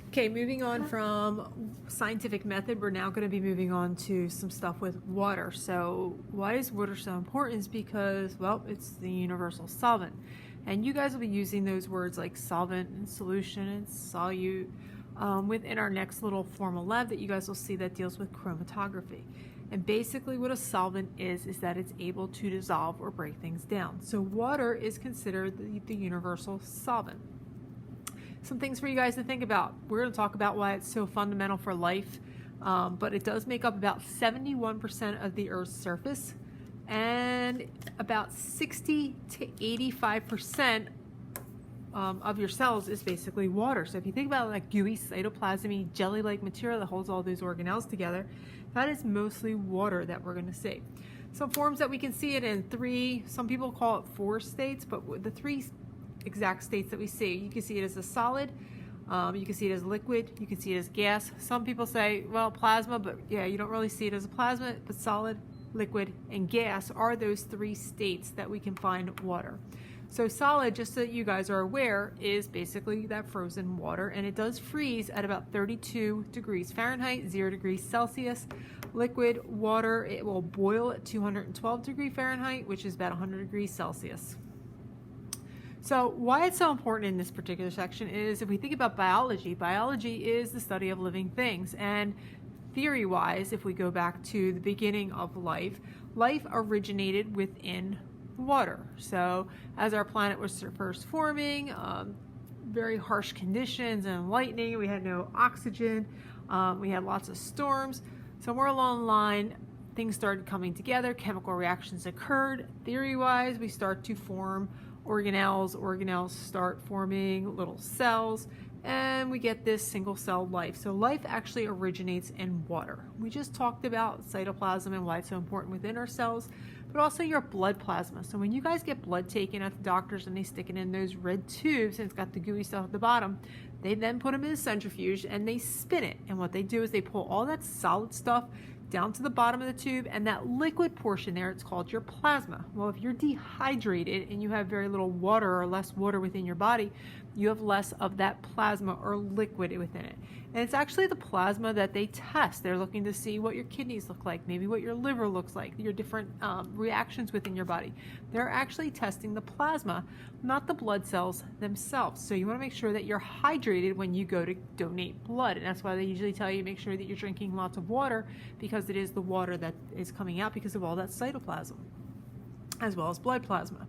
Okay, moving on from scientific method, we're now going to be moving on to some stuff with water. So why is water so important? Is because, well, it's the universal solvent. And you guys will be using those words like solvent and solution and solute within our next little formal lab that you guys will see that deals with chromatography. And basically what a solvent is that it's able to dissolve or break things down. So water is considered the universal solvent. Some things for you guys to think about. We're going to talk about why it's so fundamental for life, but it does make up about 71% of the Earth's surface, and about 60 to 85% of your cells is basically water. So if you think about like gooey cytoplasmy jelly-like material that holds all those organelles together, that is mostly water that we're going to see. Some forms that we can see it in three, some people call it four states, but the three exact states that we see. You can see it as a solid, you can see it as liquid, you can see it as gas. Some people say, well, plasma, but yeah, you don't really see it as a plasma, but solid, liquid, and gas are those three states that we can find water. So solid, just so that you guys are aware, is basically that frozen water, and it does freeze at about 32 degrees Fahrenheit, 0 degrees Celsius. Liquid water, it will boil at 212 degrees Fahrenheit, which is about 100 degrees Celsius. So why it's so important in this particular section is if we think about biology, biology is the study of living things. And theory-wise, if we go back to the beginning of life, life originated within water. So as our planet was first forming, very harsh conditions and lightning, we had no oxygen, we had lots of storms. Somewhere along the line, things started coming together, chemical reactions occurred. Theory-wise, we start to form organelles start forming little cells, and we get this single-celled life. So life actually originates in water. We just talked about cytoplasm and why it's so important within our cells, but also your blood plasma. So when you guys get blood taken at the doctors and they stick it in those red tubes and it's got the gooey stuff at the bottom, they then put them in a centrifuge and they spin it. And what they do is they pull all that solid stuff down to the bottom of the tube, and that liquid portion there, it's called your plasma. Well, if you're dehydrated and you have very little water or less water within your body, you have less of that plasma or liquid within it. And it's actually the plasma that they test. They're looking to see what your kidneys look like, maybe what your liver looks like, your different reactions within your body. They're actually testing the plasma, not the blood cells themselves. So you want to make sure that you're hydrated when you go to donate blood. And that's why they usually tell you make sure that you're drinking lots of water, because it is the water that is coming out because of all that cytoplasm, as well as blood plasma.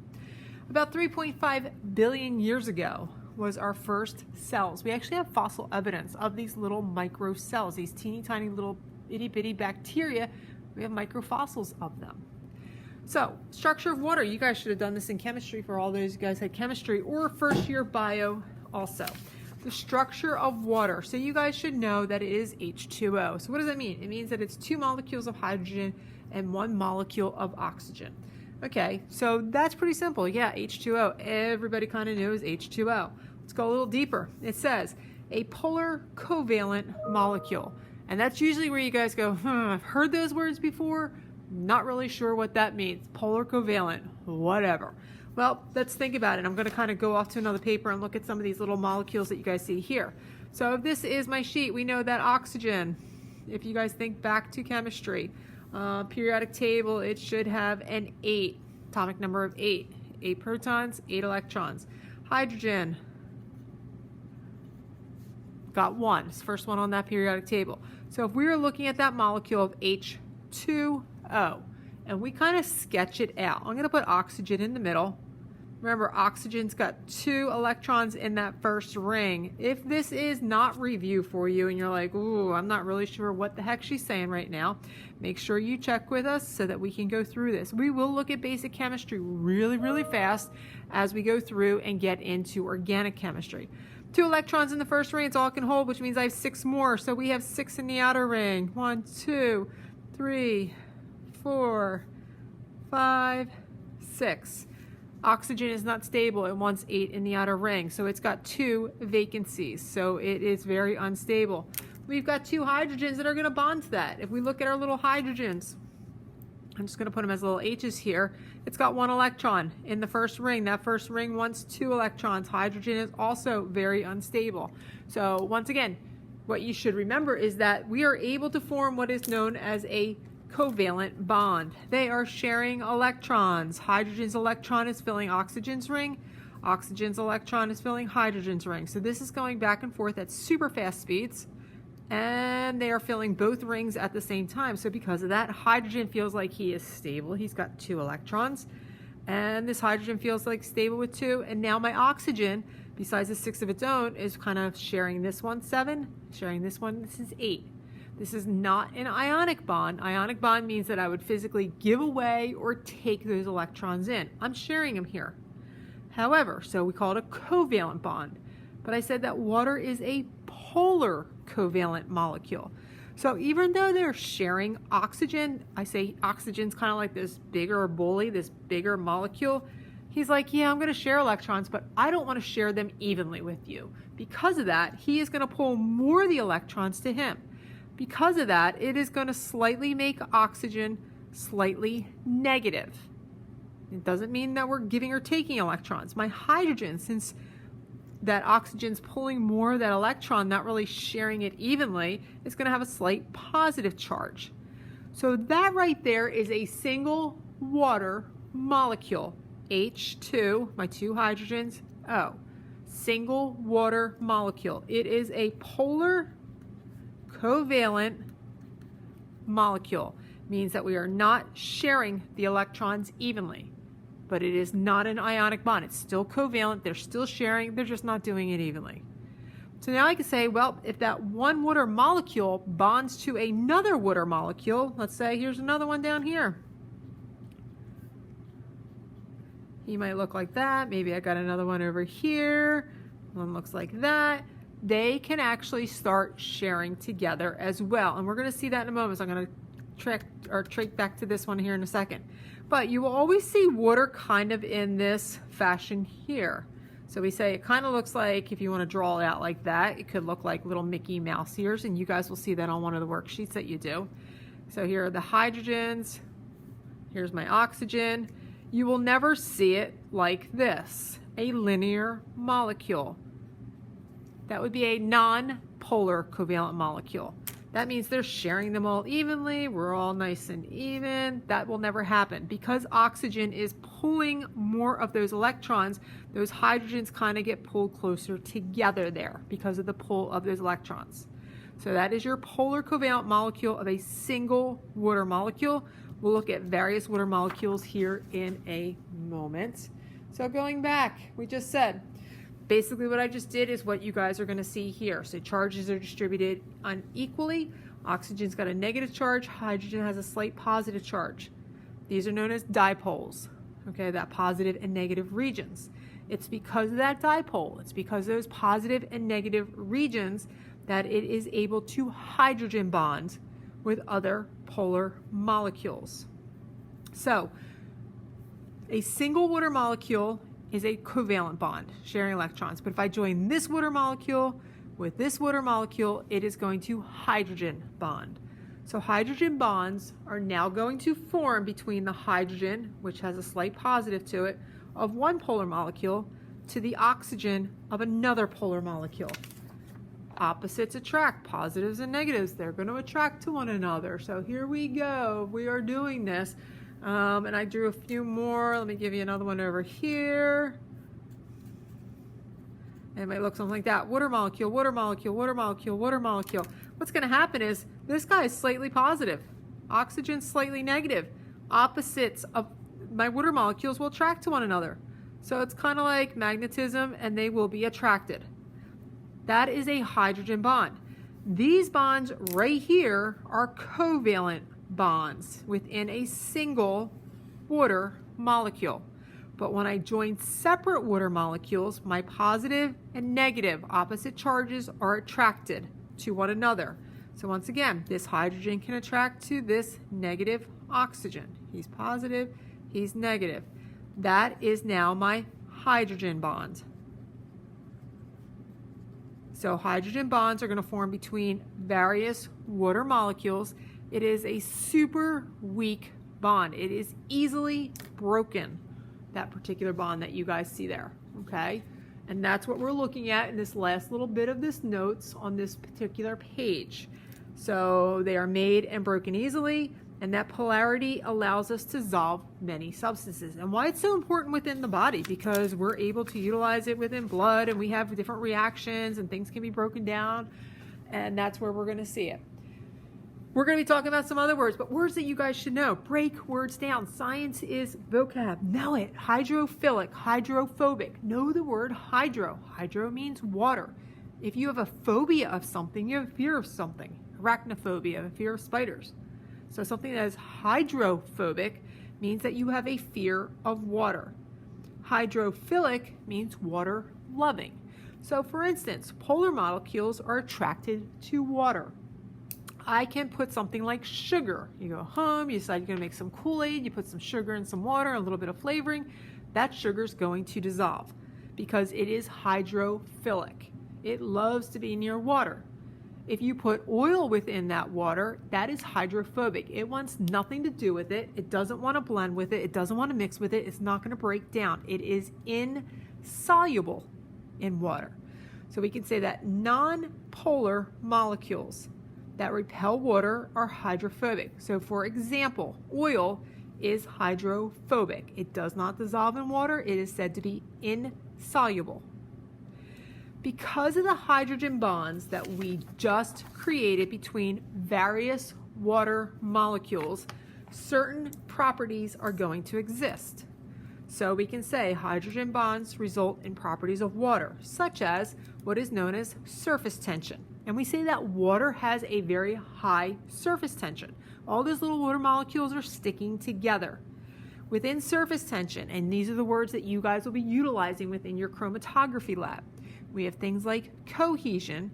About 3.5 billion years ago was our first cells. We actually have fossil evidence of these little micro cells, these teeny tiny little itty bitty bacteria. We have microfossils of them. So, structure of water. You guys should have done this in chemistry for all those you guys had chemistry, or first year bio also. The structure of water. So you guys should know that it is H2O. So what does that mean? It means that it's 2 molecules of hydrogen and 1 molecule of oxygen. Okay, so that's pretty simple. Yeah, H2O. Everybody kind of knows H2O. Let's go a little deeper. It says a polar covalent molecule. And that's usually where you guys go, I've heard those words before. Not really sure what that means. Polar covalent, whatever. Well, let's think about it. I'm going to kind of go off to another paper and look at some of these little molecules that you guys see here. So if this is my sheet, we know that oxygen, if you guys think back to chemistry, periodic table, it should have an 8, atomic number of 8. 8 protons, 8 electrons. Hydrogen, got 1. It's the first one on that periodic table. So if we were looking at that molecule of H2O, and we kind of sketch it out. I'm going to put oxygen in the middle. Remember, oxygen's got 2 electrons in that first ring. If this is not review for you and you're like, ooh, I'm not really sure what the heck she's saying right now, make sure you check with us so that we can go through this. We will look at basic chemistry really, really fast as we go through and get into organic chemistry. 2 electrons in the first ring, it's all it can hold, which means I have 6 more. So we have 6 in the outer ring. 1, 2, 3, 4, 5, 6. Oxygen is not stable. It wants 8 in the outer ring. So it's got 2 vacancies. So it is very unstable. We've got 2 hydrogens that are going to bond to that. If we look at our little hydrogens, I'm just going to put them as little H's here. It's got 1 electron in the first ring. That first ring wants 2 electrons. Hydrogen is also very unstable. So once again, what you should remember is that we are able to form what is known as a covalent bond. They are sharing electrons. Hydrogen's electron is filling oxygen's ring. Oxygen's electron is filling hydrogen's ring. So this is going back and forth at super fast speeds. And they are filling both rings at the same time. So because of that, hydrogen feels like he is stable. He's got 2 electrons. And this hydrogen feels like stable with 2. And now my oxygen, besides the 6 of its own, is kind of sharing this one 7, sharing this one, this is 8. This is not an ionic bond. Ionic bond means that I would physically give away or take those electrons in. I'm sharing them here. However, so we call it a covalent bond. But I said that water is a polar covalent molecule. So even though they're sharing oxygen, I say oxygen's kind of like this bigger bully, this bigger molecule. He's like, yeah, I'm going to share electrons, but I don't want to share them evenly with you. Because of that, he is going to pull more of the electrons to him. Because of that, it is going to slightly make oxygen slightly negative. It doesn't mean that we're giving or taking electrons. My hydrogen, since that oxygen's pulling more of that electron, not really sharing it evenly, is going to have a slight positive charge. So that right there is a single water molecule. H2, my 2 hydrogens, O. Single water molecule. It is a polar covalent molecule. Means that we are not sharing the electrons evenly. But it is not an ionic bond. It's still covalent. They're still sharing. They're just not doing it evenly. So now I can say, well, if that one water molecule bonds to another water molecule, let's say here's another one down here. He might look like that. Maybe I got another one over here. One looks like that. They can actually start sharing together as well. And we're going to see that in a moment. So I'm going to track back to this one here in a second. But you will always see water kind of in this fashion here. So we say it kind of looks like, if you want to draw it out like that, it could look like little Mickey Mouse ears, and you guys will see that on one of the worksheets that you do. So here are the hydrogens. Here's my oxygen. You will never see it like this, a linear molecule. That would be a non-polar covalent molecule. That means they're sharing them all evenly. We're all nice and even. That will never happen. Because oxygen is pulling more of those electrons, those hydrogens kind of get pulled closer together there because of the pull of those electrons. So that is your polar covalent molecule of a single water molecule. We'll look at various water molecules here in a moment. So going back, we just said, basically what I just did is what you guys are going to see here. So charges are distributed unequally. Oxygen's got a negative charge. Hydrogen has a slight positive charge. These are known as dipoles. Okay, that positive and negative regions. It's because of that dipole, it's because of those positive and negative regions that it is able to hydrogen bond with other polar molecules. So a single water molecule is a covalent bond, sharing electrons. But if I join this water molecule with this water molecule, it is going to hydrogen bond. So hydrogen bonds are now going to form between the hydrogen, which has a slight positive to it, of one polar molecule to the oxygen of another polar molecule. Opposites attract, positives and negatives. They're going to attract to one another. So here we go. We are doing this. And I drew a few more. Let me give you another one over here. And it might look something like that. Water molecule, water molecule, water molecule, water molecule. What's going to happen is this guy is slightly positive. Oxygen slightly negative. Opposites of my water molecules will attract to one another. So it's kind of like magnetism, and they will be attracted. That is a hydrogen bond. These bonds right here are covalent bonds within a single water molecule. But when I join separate water molecules, my positive and negative opposite charges are attracted to one another. So once again, this hydrogen can attract to this negative oxygen. He's positive, he's negative. That is now my hydrogen bond. So hydrogen bonds are going to form between various water molecules. It is a super weak bond. It is easily broken, that particular bond that you guys see there, okay? And that's what we're looking at in this last little bit of this notes on this particular page. So they are made and broken easily, and that polarity allows us to dissolve many substances. And why it's so important within the body, because we're able to utilize it within blood, and we have different reactions, and things can be broken down, and that's where we're going to see it. We're going to be talking about some other words, but words that you guys should know. Break words down. Science is vocab. Know it. Hydrophilic, hydrophobic. Know the word hydro. Hydro means water. If you have a phobia of something, you have a fear of something. Arachnophobia, a fear of spiders. So something that is hydrophobic means that you have a fear of water. Hydrophilic means water loving. So for instance, polar molecules are attracted to water. I can put something like sugar. You go home, you decide you're going to make some Kool-Aid, you put some sugar and some water, a little bit of flavoring. That sugar is going to dissolve because it is hydrophilic. It loves to be near water. If you put oil within that water, that is hydrophobic. It wants nothing to do with it. It doesn't want to blend with it. It doesn't want to mix with it. It's not going to break down. It is insoluble in water. So we can say that non-polar molecules that repel water are hydrophobic. So for example, oil is hydrophobic. It does not dissolve in water. It is said to be insoluble. Because of the hydrogen bonds that we just created between various water molecules, certain properties are going to exist. So we can say hydrogen bonds result in properties of water, such as what is known as surface tension. And we say that water has a very high surface tension. All those little water molecules are sticking together. Within surface tension, and these are the words that you guys will be utilizing within your chromatography lab, we have things like cohesion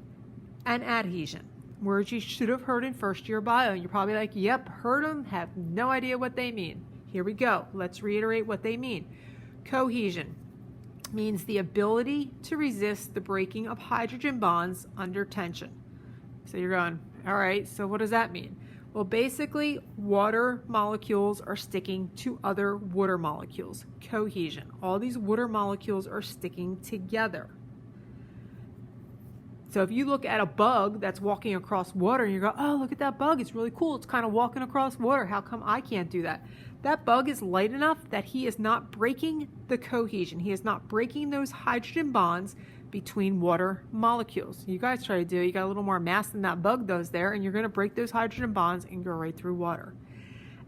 and adhesion, words you should have heard in first year bio. You're probably like, yep, heard them, have no idea what they mean. Here we go. Let's reiterate what they mean. Cohesion means the ability to resist the breaking of hydrogen bonds under tension. So you're going, all right, so what does that mean? Well, basically, water molecules are sticking to other water molecules. Cohesion. All these water molecules are sticking together. So if you look at a bug that's walking across water and you go, oh, look at that bug. It's really cool. It's kind of walking across water. How come I can't do that? That bug is light enough that he is not breaking the cohesion. He is not breaking those hydrogen bonds between water molecules. You guys try to do it. You got a little more mass than that bug does there, and you're going to break those hydrogen bonds and go right through water.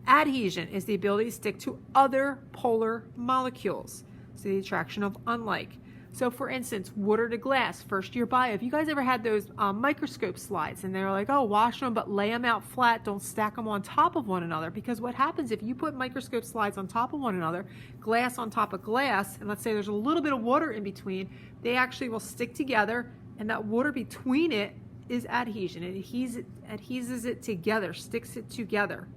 Adhesion is the ability to stick to other polar molecules. So the attraction of unlike. So for instance, water to glass, first year bio. Have you guys ever had those microscope slides and they're like, oh, wash them, but lay them out flat, don't stack them on top of one another? Because what happens if you put microscope slides on top of one another, glass on top of glass, and let's say there's a little bit of water in between, they actually will stick together, and that water between it is adhesion. It adheses it together, sticks it together.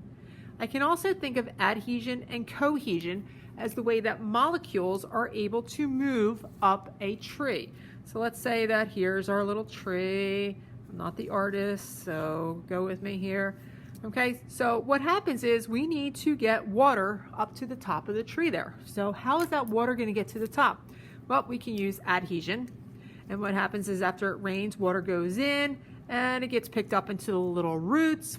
I can also think of adhesion and cohesion as the way that molecules are able to move up a tree. So let's say that here's our little tree. I'm not the artist, so go with me here. Okay, so what happens is we need to get water up to the top of the tree there. So how is that water going to get to the top? Well, we can use adhesion. And what happens is after it rains, water goes in and it gets picked up into the little roots.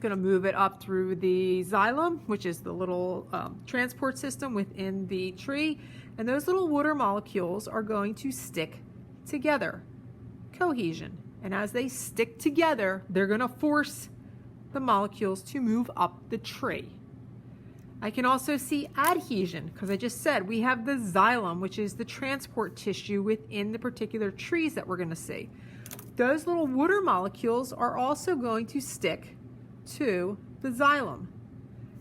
Going to move it up through the xylem, which is the little transport system within the tree, and those little water molecules are going to stick together. Cohesion. And as they stick together, they're going to force the molecules to move up the tree. I can also see adhesion, because I just said we have the xylem, which is the transport tissue within the particular trees that we're going to see. Those little water molecules are also going to stick to the xylem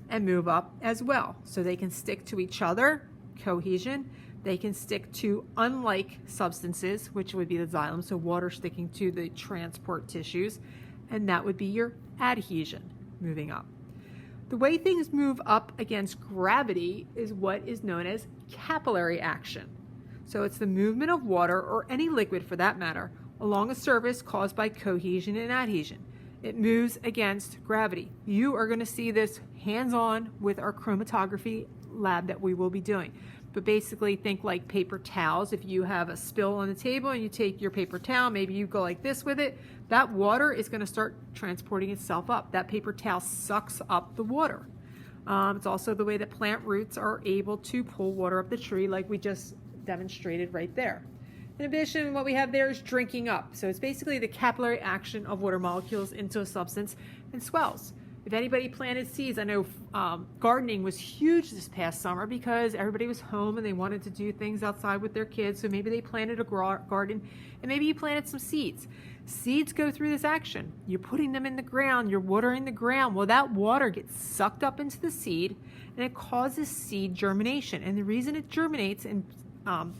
and move up as well. So they can stick to each other, cohesion. They can stick to unlike substances, which would be the xylem, so water sticking to the transport tissues, and that would be your adhesion, moving up. The way things move up against gravity is what is known as capillary action. So it's the movement of water, or any liquid for that matter, along a surface caused by cohesion and adhesion. It moves against gravity. You are going to see this hands-on with our chromatography lab that we will be doing. But basically think like paper towels. If you have a spill on the table and you take your paper towel, maybe you go like this with it, that water is going to start transporting itself up. That paper towel sucks up the water. It's also the way that plant roots are able to pull water up the tree, like we just demonstrated right there. In addition, what we have there is drinking up. So it's basically the capillary action of water molecules into a substance and swells. If anybody planted seeds, I know gardening was huge this past summer because everybody was home and they wanted to do things outside with their kids. So maybe they planted a garden and maybe you planted some seeds. Seeds go through this action. You're putting them in the ground, you're watering the ground. Well, that water gets sucked up into the seed and it causes seed germination. And the reason it germinates and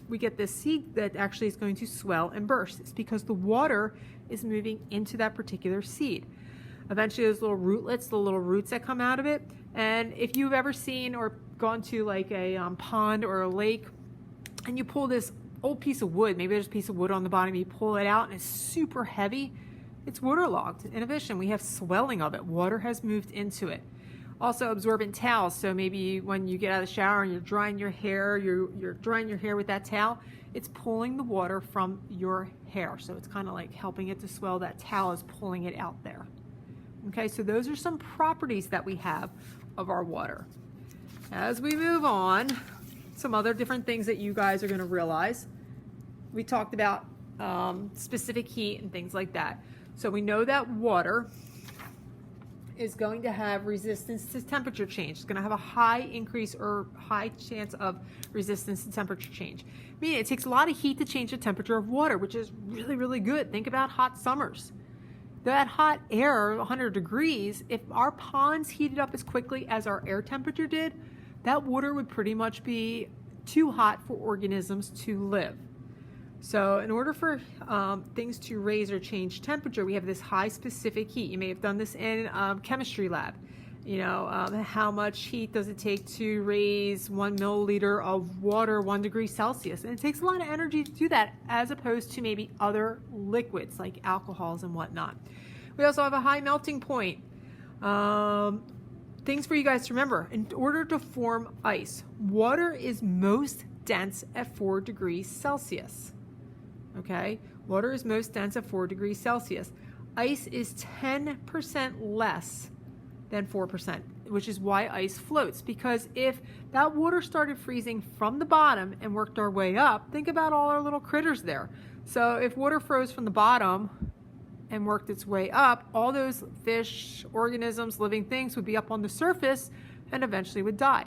we get this seed that actually is going to swell and burst is because the water is moving into that particular seed. Eventually those little rootlets, the little roots that come out of it. And if you've ever seen or gone to like a pond or a lake and you pull this old piece of wood, maybe there's a piece of wood on the bottom, you pull it out and it's super heavy, it's waterlogged. In addition, we have swelling of it. Water has moved into it. Also absorbent towels. So maybe when you get out of the shower and you're drying your hair, you're drying your hair with that towel, it's pulling the water from your hair. So it's kind of like helping it to swell. That towel is pulling it out there. Okay, so those are some properties that we have of our water. As we move on, some other different things that you guys are going to realize. We talked about specific heat and things like that. So we know that water is going to have resistance to temperature change. It's going to have a high increase or high chance of resistance to temperature change. Meaning it takes a lot of heat to change the temperature of water, which is really, really good. Think about hot summers. That hot air, 100 degrees, if our ponds heated up as quickly as our air temperature did, that water would pretty much be too hot for organisms to live. So in order for things to raise or change temperature, we have this high specific heat. You may have done this in chemistry lab. You know, how much heat does it take to raise 1 milliliter of water 1 degree Celsius? And it takes a lot of energy to do that as opposed to maybe other liquids like alcohols and whatnot. We also have a high melting point. Things for you guys to remember. In order to form ice, water is most dense at 4 degrees Celsius. Okay? Water is most dense at 4 degrees Celsius. Ice is 10% less than 4%, which is why ice floats. Because if that water started freezing from the bottom and worked our way up, think about all our little critters there. So if water froze from the bottom and worked its way up, all those fish, organisms, living things would be up on the surface and eventually would die.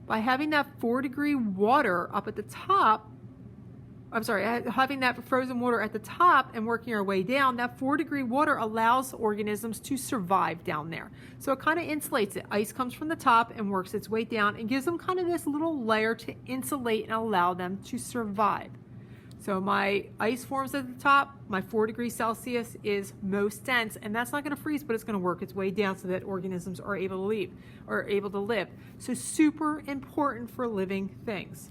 By having that 4-degree water up at the top, having that frozen water at the top and working our way down, that 4-degree water allows organisms to survive down there. So it kind of insulates it. Ice comes from the top and works its way down and gives them kind of this little layer to insulate and allow them to survive. So my ice forms at the top, my 4 degrees Celsius is most dense, and that's not going to freeze, but it's going to work its way down so that organisms are able to live. So super important for living things.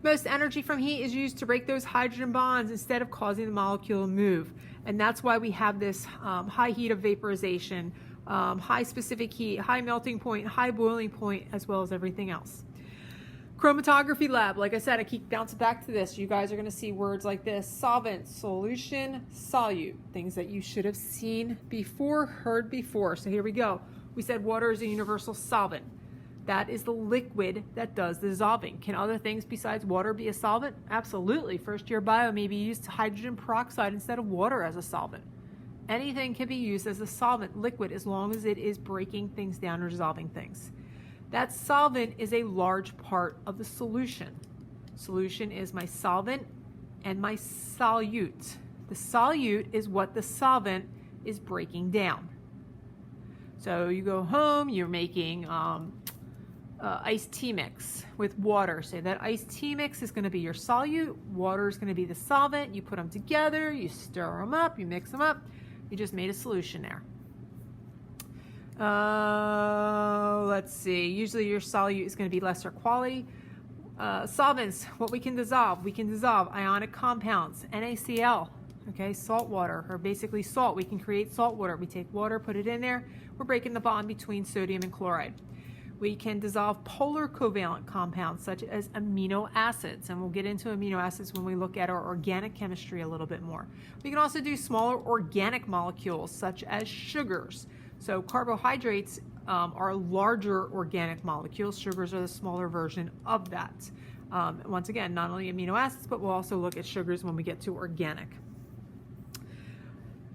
Most energy from heat is used to break those hydrogen bonds instead of causing the molecule to move. And that's why we have this high heat of vaporization, high specific heat, high melting point, high boiling point, as well as everything else. Chromatography lab, like I said, I keep bouncing back to this. You guys are going to see words like this: solvent, solution, solute, things that you should have seen before, heard before. So here we go. We said water is a universal solvent. That is the liquid that does the dissolving. Can other things besides water be a solvent? Absolutely. First year bio maybe used hydrogen peroxide instead of water as a solvent. Anything can be used as a solvent, liquid, as long as it is breaking things down or dissolving things. That solvent is a large part of the solution. Solution is my solvent and my solute. The solute is what the solvent is breaking down. So you go home, you're making iced tea mix with water. Say that iced tea mix is going to be your solute, water is going to be the solvent. You put them together, you stir them up, you mix them up, you just made a solution there. Let's see, usually your solute is going to be lesser quality. Solvents, what we can dissolve ionic compounds, NaCl, Okay, salt water, or basically salt. We can create salt water. We take water, put it in there. We're breaking the bond between sodium and chloride. We can dissolve polar covalent compounds such as amino acids, and we'll get into amino acids when we look at our organic chemistry a little bit more. We can also do smaller organic molecules such as sugars. So carbohydrates are larger organic molecules. Sugars are the smaller version of that. Once again, not only amino acids, but we'll also look at sugars when we get to organic.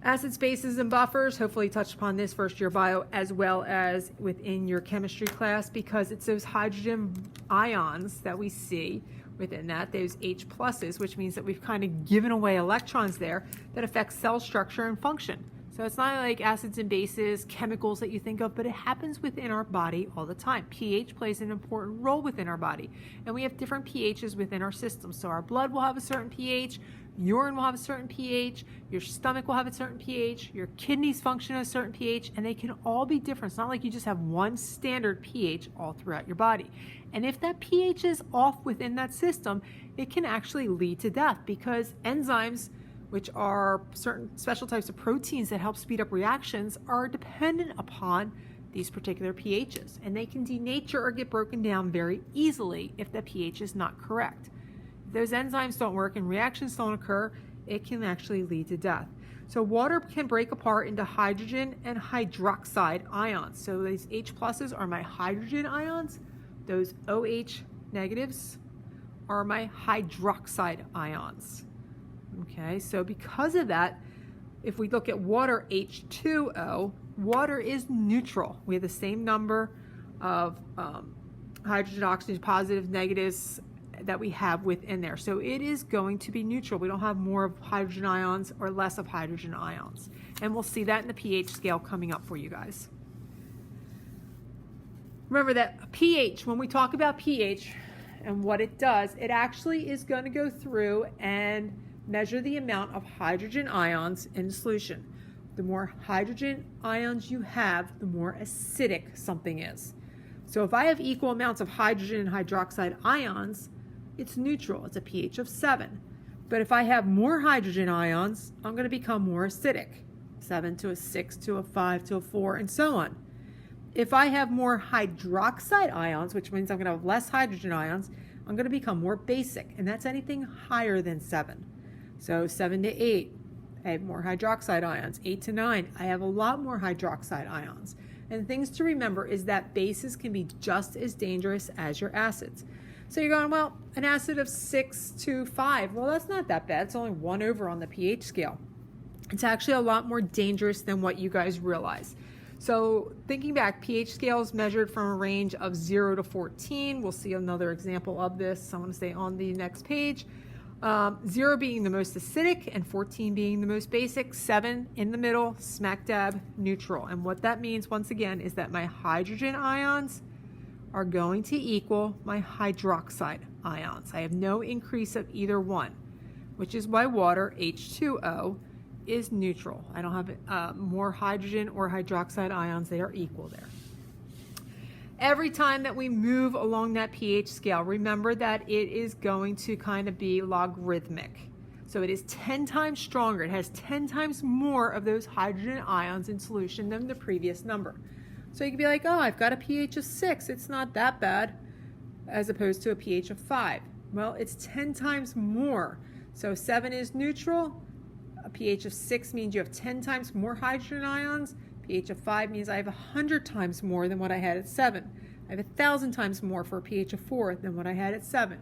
Acids, bases, and buffers, hopefully touched upon this first year bio as well as within your chemistry class, because it's those hydrogen ions that we see within that, those H pluses, which means that we've kind of given away electrons there that affect cell structure and function. So it's not like acids and bases, chemicals that you think of, but it happens within our body all the time. pH plays an important role within our body, and we have different pHs within our system. So our blood will have a certain pH, urine will have a certain pH, your stomach will have a certain pH, your kidneys function at a certain pH, and they can all be different. It's not like you just have one standard pH all throughout your body. And if that pH is off within that system, it can actually lead to death, because enzymes, which are certain special types of proteins that help speed up reactions, are dependent upon these particular pHs, and they can denature or get broken down very easily if the pH is not correct. If those enzymes don't work and reactions don't occur, it can actually lead to death. So water can break apart into hydrogen and hydroxide ions. So these H pluses are my hydrogen ions, those OH negatives are my hydroxide ions. Okay, so because of that, if we look at water, H2O, water is neutral. We have the same number of hydrogen, oxygen, positives, negatives that we have within there. So it is going to be neutral. We don't have more of hydrogen ions or less of hydrogen ions. And we'll see that in the pH scale coming up for you guys. Remember that pH, when we talk about pH and what it does, it actually is going to go through and measure the amount of hydrogen ions in solution. The more hydrogen ions you have, the more acidic something is. So if I have equal amounts of hydrogen and hydroxide ions, it's neutral. It's a pH of 7. But if I have more hydrogen ions, I'm going to become more acidic. 7 to a 6 to a 5 to a 4, and so on. If I have more hydroxide ions, which means I'm going to have less hydrogen ions, I'm going to become more basic, and that's anything higher than 7. So 7 to 8, I have more hydroxide ions. 8 to 9, I have a lot more hydroxide ions. And things to remember is that bases can be just as dangerous as your acids. So you're going, well, an acid of 6 to 5, well, that's not that bad. It's only 1 over on the pH scale. It's actually a lot more dangerous than what you guys realize. So thinking back, pH scale is measured from a range of 0 to 14. We'll see another example of this. I'm going to stay on the next page. 0 being the most acidic and 14 being the most basic, 7 in the middle, smack dab neutral. And what that means, once again, is that my hydrogen ions are going to equal my hydroxide ions. I have no increase of either one, which is why water, H2O, is neutral. I don't have more hydrogen or hydroxide ions. They are equal there. Every time that we move along that pH scale, remember that it is going to kind of be logarithmic. So it is 10 times stronger. It has 10 times more of those hydrogen ions in solution than the previous number. So you can be like, oh, I've got a pH of 6. It's not that bad, as opposed to a pH of 5. Well, it's 10 times more. So 7 is neutral. A pH of 6 means you have 10 times more hydrogen ions. pH of 5 means I have 100 times more than what I had at 7. I have 1,000 times more for a pH of 4 than what I had at 7.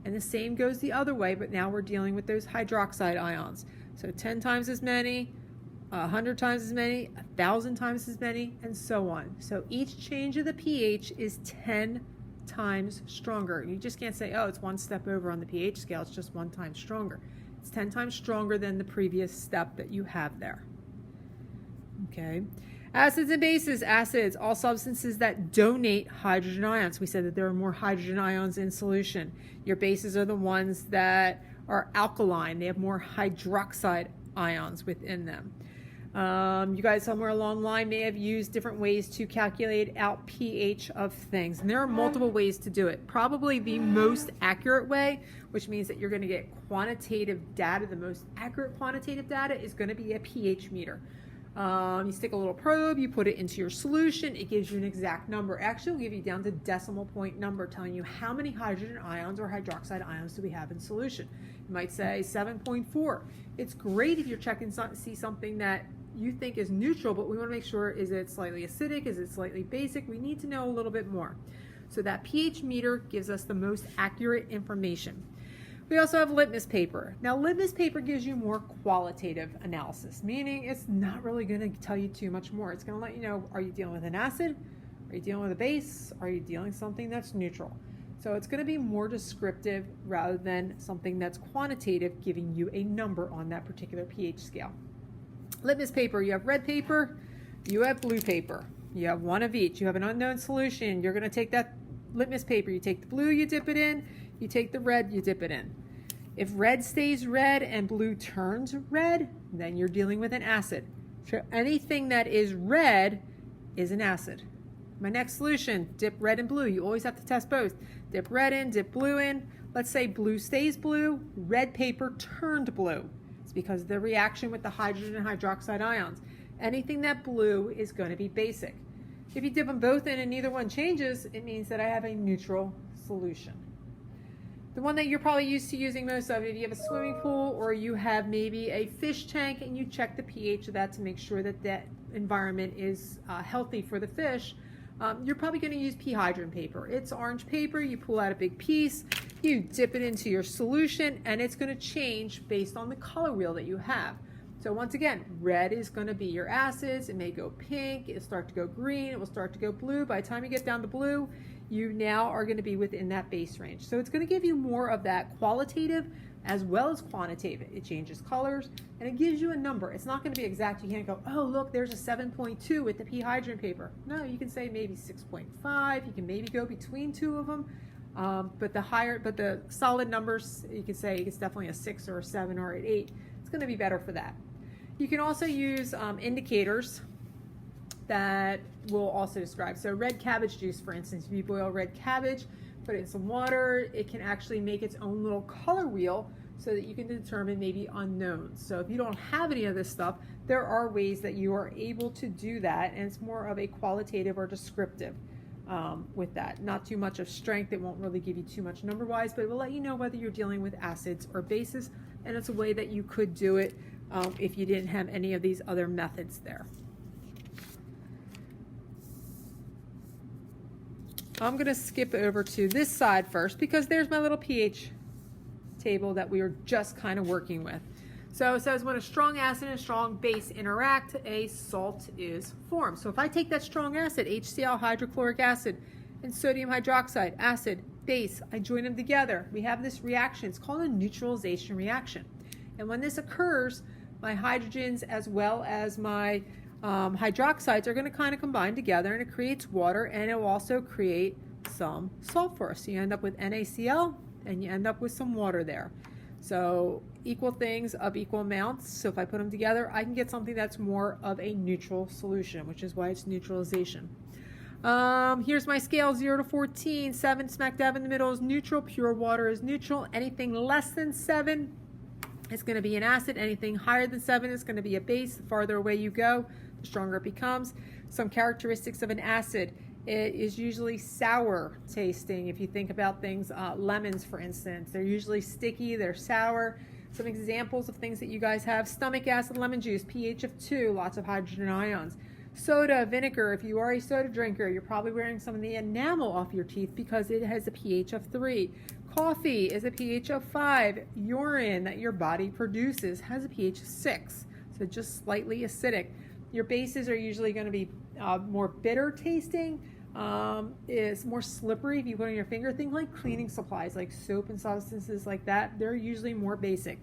And the same goes the other way, but now we're dealing with those hydroxide ions. So 10 times as many, 100 times as many, 1,000 times as many, and so on. So each change of the pH is 10 times stronger. You just can't say, oh, it's one step over on the pH scale. It's just 1 time stronger. It's 10 times stronger than the previous step that you have there. Okay. Acids and bases. Acids, all substances that donate hydrogen ions. We said that there are more hydrogen ions in solution. Your bases are the ones that are alkaline. They have more hydroxide ions within them. You guys somewhere along the line may have used different ways to calculate out pH of things. And there are multiple ways to do it. Probably the most accurate way, which means that you're going to get quantitative data, the most accurate quantitative data is going to be a pH meter. You stick a little probe, you put it into your solution, it gives you an exact number. Actually, it'll give you down to decimal point number, telling you how many hydrogen ions or hydroxide ions do we have in solution. You might say 7.4. It's great if you're checking see something that you think is neutral, but we want to make sure, is it slightly acidic, is it slightly basic? We need to know a little bit more. So that pH meter gives us the most accurate information. We also have litmus paper. Now, litmus paper gives you more qualitative analysis, meaning it's not really going to tell you too much more. It's going to let you know, are you dealing with an acid? Are you dealing with a base? Are you dealing with something that's neutral? So it's going to be more descriptive rather than something that's quantitative, giving you a number on that particular pH scale. Litmus paper, you have red paper, you have blue paper. You have one of each. You have an unknown solution. You're going to take that litmus paper, you take the blue, you dip it in, you take the red, you dip it in. If red stays red and blue turns red, then you're dealing with an acid. So anything that is red is an acid. My next solution, dip red and blue. You always have to test both. Dip red in, dip blue in. Let's say blue stays blue, red paper turned blue. It's because of the reaction with the hydrogen and hydroxide ions. Anything that blue is going to be basic. If you dip them both in and neither one changes, it means that I have a neutral solution. The one that you're probably used to using most of, if you have a swimming pool or you have maybe a fish tank and you check the pH of that to make sure that that environment is healthy for the fish, you're probably going to use pea hydrant paper. It's orange paper. You pull out a big piece, you dip it into your solution, and it's going to change based on the color wheel that you have. So once again, red is going to be your acids. It may go pink, it'll start to go green, it will start to go blue. By the time you get down to blue, you now are going to be within that base range. So it's going to give you more of that qualitative as well as quantitative. It changes colors and it gives you a number. It's not going to be exact. You can't go, oh, look, there's a 7.2 with the pea hydrant paper. No, you can say maybe 6.5. You can maybe go between two of them. But the solid numbers, you can say it's definitely a 6 or a 7 or an 8. It's going to be better for that. You can also use indicators that will also describe. So red cabbage juice, for instance, if you boil red cabbage, put it in some water, it can actually make its own little color wheel so that you can determine maybe unknowns. So if you don't have any of this stuff, there are ways that you are able to do that, and it's more of a qualitative or descriptive with that. Not too much of strength. It won't really give you too much number-wise, but it will let you know whether you're dealing with acids or bases, and it's a way that you could do it if you didn't have any of these other methods there. I'm going to skip over to this side first because there's my little pH table that we were just kind of working with. So it says when a strong acid and a strong base interact, a salt is formed. So if I take that strong acid, HCl, hydrochloric acid, and sodium hydroxide, acid, base, I join them together. We have this reaction. It's called a neutralization reaction. And when this occurs, my hydrogens as well as my hydroxides are going to kind of combine together, and it creates water, and it will also create some salt for us. So you end up with NaCl and you end up with some water there. So equal things of equal amounts. So if I put them together, I can get something that's more of a neutral solution, which is why it's neutralization. Here's my scale, 0 to 14. 7 smack dab in the middle is neutral. Pure water is neutral. Anything less than 7 is going to be an acid. Anything higher than 7 is going to be a base. The farther away you go, the stronger it becomes. Some characteristics of an acid: it is usually sour tasting. If you think about things, lemons, for instance, they're usually sticky, they're sour. Some examples of things that you guys have: stomach acid, lemon juice, pH of 2, lots of hydrogen ions. Soda, vinegar, if you are a soda drinker, you're probably wearing some of the enamel off your teeth because it has a pH of 3. Coffee is a pH of 5. Urine that your body produces has a pH of 6, so just slightly acidic. Your bases are usually going to be more bitter tasting. It's more slippery if you put on your finger. Things like cleaning supplies, like soap and substances like that, they're usually more basic.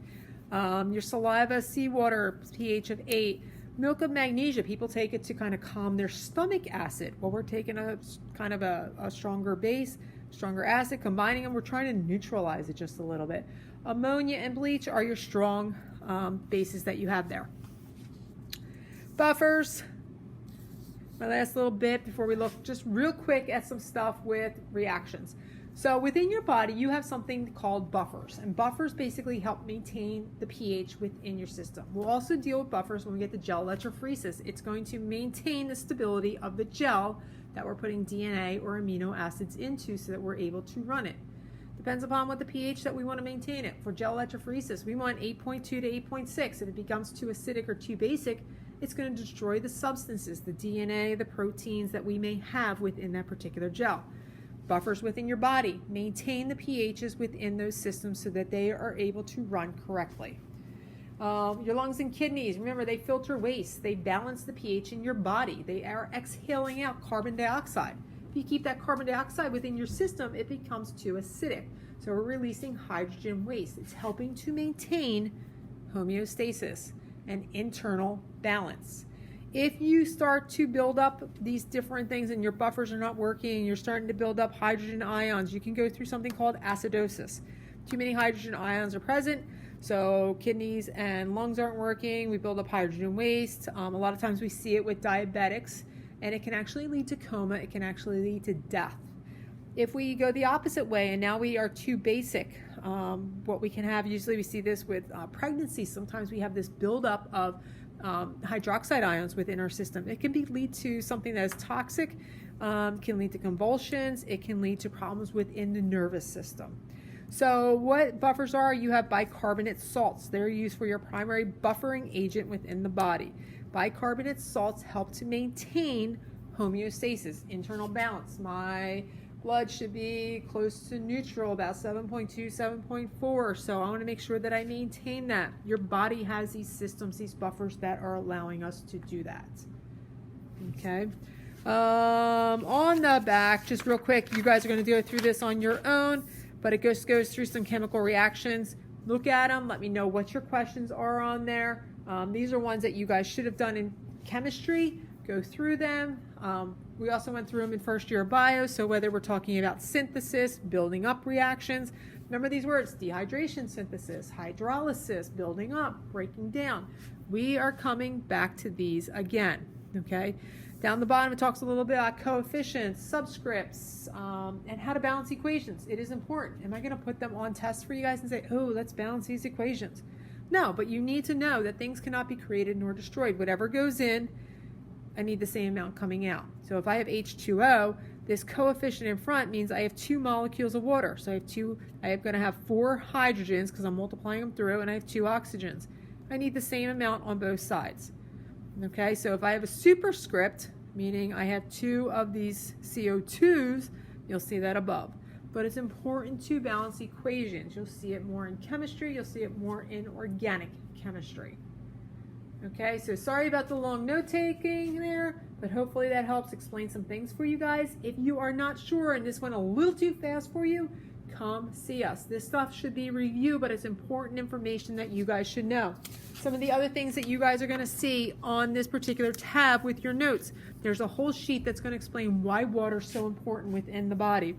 Your saliva, seawater, pH of 8. Milk of magnesia, people take it to kind of calm their stomach acid. Well, we're taking a kind of a stronger base, stronger acid, combining them, we're trying to neutralize it just a little bit. Ammonia and bleach are your strong bases that you have there. Buffers. My last little bit before we look just real quick at some stuff with reactions. So within your body, you have something called buffers, and buffers basically help maintain the pH within your system. We'll also deal with buffers when we get to gel electrophoresis. It's going to maintain the stability of the gel that we're putting DNA or amino acids into so that we're able to run it. Depends upon what the pH that we want to maintain it. For gel electrophoresis, we want 8.2 to 8.6. If it becomes too acidic or too basic, it's going to destroy the substances, the DNA, the proteins that we may have within that particular gel. Buffers within your body maintain the pHs within those systems so that they are able to run correctly. Your lungs and kidneys, remember, they filter waste. They balance the pH in your body. They are exhaling out carbon dioxide. If you keep that carbon dioxide within your system, it becomes too acidic. So we're releasing hydrogen waste. It's helping to maintain homeostasis and internal balance. If you start to build up these different things and your buffers are not working, you're starting to build up hydrogen ions, you can go through something called acidosis. Too many hydrogen ions are present, so kidneys and lungs aren't working. We build up hydrogen waste. A lot of times we see it with diabetics, and it can actually lead to coma. It can actually lead to death. If we go the opposite way and now we are too basic, what we can have, usually we see this with pregnancy. Sometimes we have this buildup of hydroxide ions within our system. It can lead to something that is toxic, can lead to convulsions, it can lead to problems within the nervous system. So what buffers are, you have bicarbonate salts. They're used for your primary buffering agent within the body. Bicarbonate salts help to maintain homeostasis, internal balance. My blood should be close to neutral, about 7.2, 7.4. So I want to make sure that I maintain that. Your body has these systems, these buffers that are allowing us to do that. Okay. On the back, just real quick, you guys are going to go through this on your own, but it just goes through some chemical reactions. Look at them. Let me know what your questions are on there. These are ones that you guys should have done in chemistry. Go through them. We also went through them in first year bio, so whether we're talking about synthesis, building up reactions, remember these words: dehydration, synthesis, hydrolysis, building up, breaking down. We are coming back to these again, okay? Down the bottom, it talks a little bit about coefficients, subscripts, and how to balance equations. It is important. Am I going to put them on tests for you guys and say, oh, let's balance these equations? No, but you need to know that things cannot be created nor destroyed. Whatever goes in, I need the same amount coming out. So if I have H2O, this coefficient in front means I have 2 molecules of water. So I am going to have 4 hydrogens because I'm multiplying them through, and I have 2 oxygens. I need the same amount on both sides. Okay, so if I have a superscript, meaning I have 2 of these CO2s, you'll see that above. But it's important to balance equations. You'll see it more in chemistry. You'll see it more in organic chemistry. Okay, so sorry about the long note taking there, but hopefully that helps explain some things for you guys. If you are not sure and this went a little too fast for you, come see us. This stuff should be reviewed, but it's important information that you guys should know. Some of the other things that you guys are going to see on this particular tab with your notes, there's a whole sheet that's going to explain why water is so important within the body.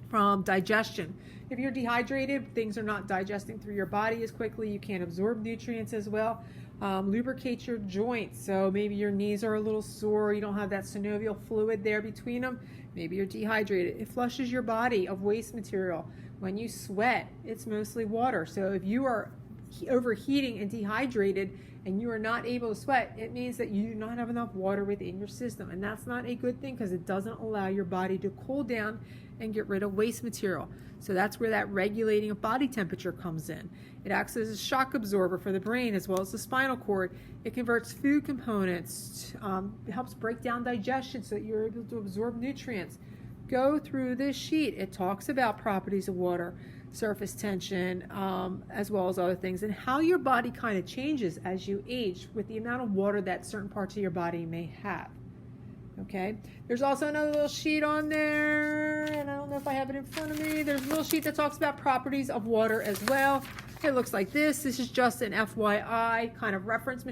From digestion. If you're dehydrated, things are not digesting through your body as quickly. You can't absorb nutrients as well. Lubricate your joints. So maybe your knees are a little sore. You don't have that synovial fluid there between them. Maybe you're dehydrated. It flushes your body of waste material. When you sweat, it's mostly water. So if you are overheating and dehydrated and you are not able to sweat, it means that you do not have enough water within your system. And that's not a good thing because it doesn't allow your body to cool down and get rid of waste material. So that's where that regulating of body temperature comes in. It acts as a shock absorber for the brain as well as the spinal cord. It converts food components, it helps break down digestion so that you're able to absorb nutrients. Go through this sheet. It talks about properties of water, surface tension, as well as other things, and how your body kind of changes as you age with the amount of water that certain parts of your body may have. Okay, there's also another little sheet on there, and I don't know if I have it in front of me. There's a little sheet that talks about properties of water as well. It looks like this. This is just an FYI kind of reference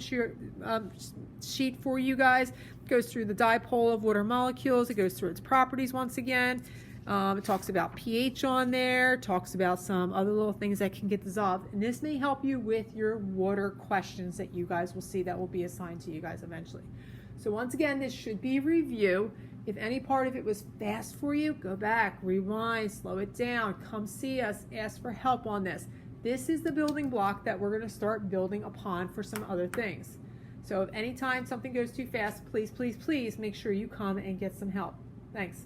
sheet for you guys. It goes through the dipole of water molecules. It goes through its properties once again. It talks about pH on there, talks about some other little things that can get dissolved. And this may help you with your water questions that you guys will see that will be assigned to you guys eventually. So once again, this should be review. If any part of it was fast for you, go back, rewind, slow it down, come see us, ask for help on this. This is the building block that we're going to start building upon for some other things. So if anytime something goes too fast, please, please, please make sure you come and get some help. Thanks.